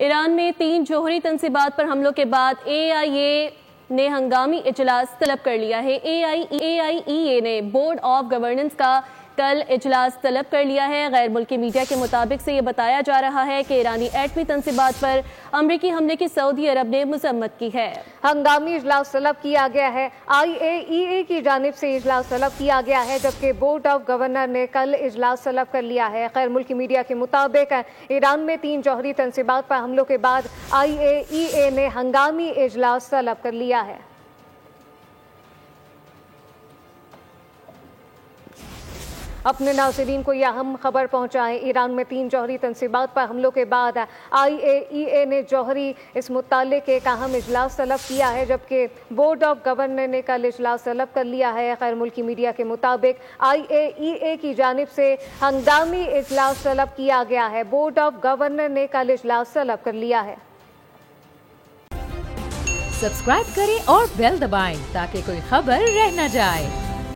Iran में 3 जोहरी तंसीबात पर हमलों के बाद AIA ने हंगामी इजलास तलब कर लिया है। AIEA ने बोर्ड ऑफ गवर्नेंस का कल इजलास तलब कर लिया है। गैर मुल्की मीडिया के मुताबिक से ये बताया जा रहा है कि ईरानी एटमी तंसीबात पर अमरीकी हमले की सऊदी अरब ने मजम्मत की है। हंगामी इजलास तलब किया गया है। IAEA की जानिब से इजलास तलब किया गया है, जबकि बोर्ड ऑफ गवर्नर ने कल इजलास तलब कर लिया है। गैर मुल्की मीडिया के मुताबिक ईरान में 3 जौहरी तंसीबात पर हमलों के बाद IAEA ने हंगामी इजलास तलब कर लिया है। अपने नाज़रीन को यह अहम खबर पहुँचाएँ। ईरान में 3 जौहरी तंसीबात पर हमलों के बाद IAEA ने जौहरी इस मुतालिक एक अहम इजलास तलब किया है, जबकि बोर्ड ऑफ गवर्नर ने कल इजलास तलब कर लिया है। गैर मुल्की मीडिया के मुताबिक IAEA की जानिब से हंगामी इजलास तलब किया गया है। बोर्ड ऑफ गवर्नर ने कल इजलास तलब कर लिया है। सब्सक्राइब करें और बेल दबाएं ताकि कोई खबर रह न जाए।